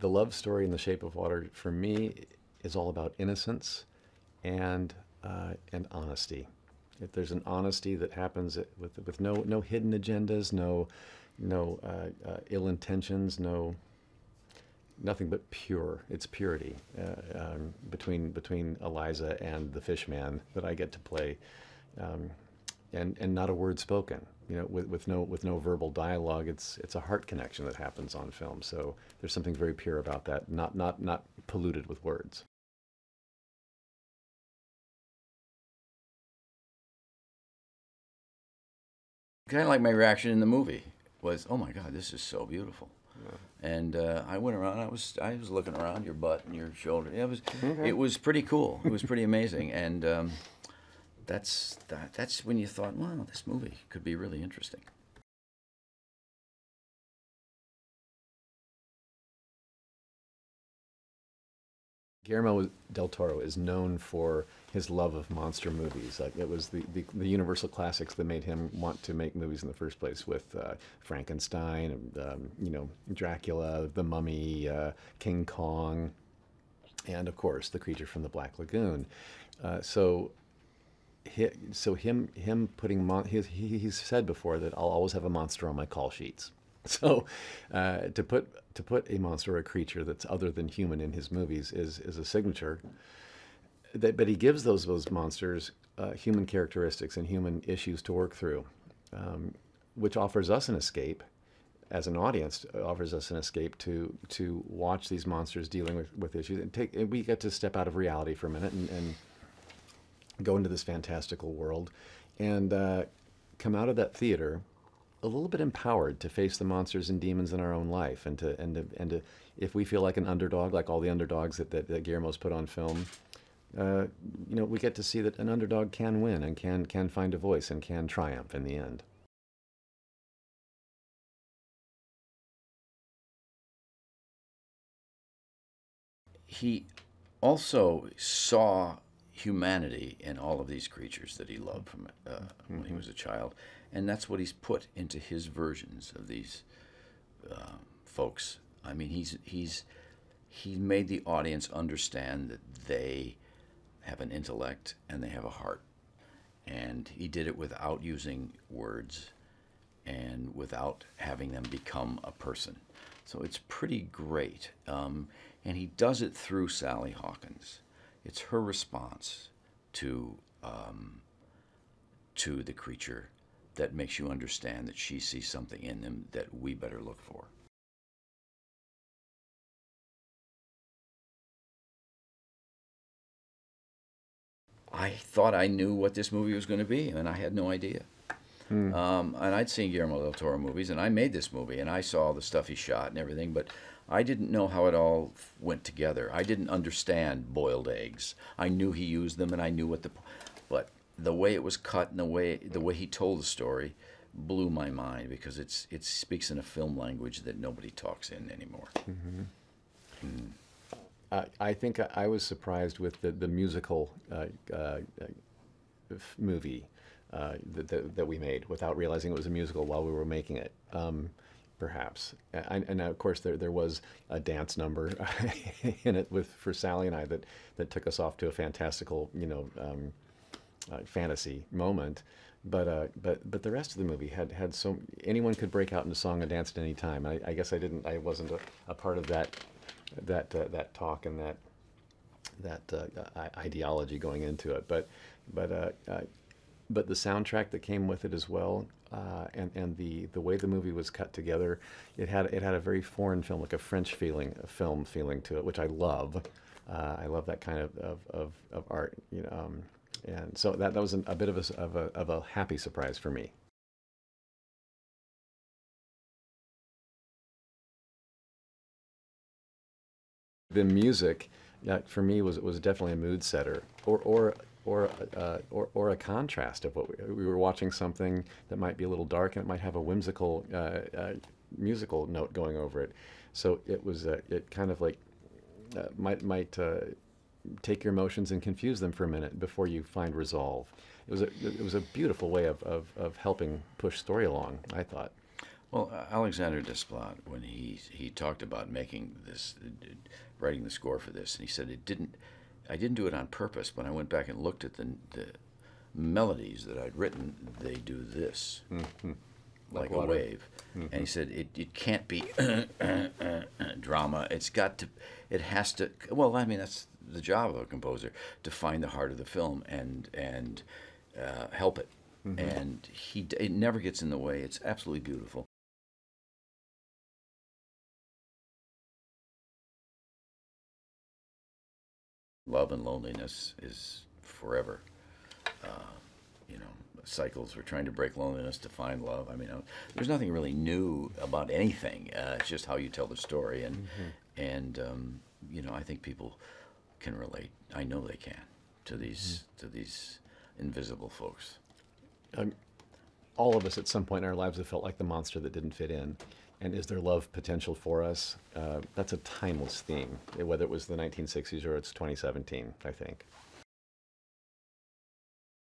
the love story in The Shape of Water for me is all about innocence and honesty. If there's an honesty that happens with no hidden agendas, no ill intentions, nothing but pure. It's purity between Eliza and the fish man that I get to play, and not a word spoken. You know, with no verbal dialogue. It's a heart connection that happens on film. So there's something very pure about that, not polluted with words. Kind of like my reaction in the movie was, "Oh my God, this is so beautiful." And I went around. I was looking around your butt and your shoulder. It was pretty cool. It was pretty amazing. And that's when you thought, wow, this movie could be really interesting. Guillermo del Toro is known for his love of monster movies. Like it was the Universal classics that made him want to make movies in the first place, with Frankenstein, Dracula, The Mummy, King Kong, and of course The Creature from the Black Lagoon. So him putting he's said before that I'll always have a monster on my call sheets. So to put a monster or a creature that's other than human in his movies is a signature. But he gives those monsters human characteristics and human issues to work through, which offers us an escape. As an audience, offers us an escape to watch these monsters dealing with issues, and we get to step out of reality for a minute and go into this fantastical world, and come out of that theater a little bit empowered to face the monsters and demons in our own life, and to if we feel like an underdog, like all the underdogs that Guillermo's put on film, we get to see that an underdog can win and can find a voice and can triumph in the end. He also saw humanity in all of these creatures that he loved from when he was a child, and that's what he's put into his versions of these folks. I mean, he made the audience understand that they have an intellect and they have a heart, and he did it without using words and without having them become a person. So it's pretty great, and he does it through Sally Hawkins. It's her response to the creature that makes you understand that she sees something in them that we better look for. I thought I knew what this movie was going to be, and I had no idea. And I'd seen Guillermo del Toro movies, and I made this movie, and I saw the stuff he shot and everything, but I didn't know how it all went together. I didn't understand boiled eggs. I knew he used them, and I knew but the way it was cut and the way he told the story blew my mind, because it speaks in a film language that nobody talks in anymore. I think I was surprised with the musical movie that we made without realizing it was a musical while we were making it. Perhaps, and of course there was a dance number in it for Sally and I that took us off to a fantastical fantasy moment, but the rest of the movie had so anyone could break out into song and dance at any time. I guess I wasn't a part of that talk and that ideology going into it, but the soundtrack that came with it as well, and the way the movie was cut together, it had a very foreign film, like a French film feeling to it, which I love. I love that kind of art, and so that was a bit of a happy surprise for me. The music, for me, was definitely a mood setter, or a contrast of what we were watching, something that might be a little dark and it might have a whimsical musical note going over it. So it kind of like might take your emotions and confuse them for a minute before you find resolve. It was a beautiful way of helping push story along, I thought. Well, Alexander Desplat, when he talked about making this, writing the score for this, and he said I didn't do it on purpose. When I went back and looked at the melodies that I'd written, they do this, like a wave. And he said it can't be drama. It has to. Well, I mean, that's the job of a composer, to find the heart of the film and help it. And it never gets in the way. It's absolutely beautiful. Love and loneliness is forever. You know, cycles. We're trying to break loneliness to find love. I mean, there's nothing really new about anything. It's just how you tell the story, and you know, I think people can relate. I know they can to these invisible folks. All of us at some point in our lives have felt like the monster that didn't fit in. And is there love potential for us? That's a timeless theme, whether it was the 1960s or it's 2017, I think.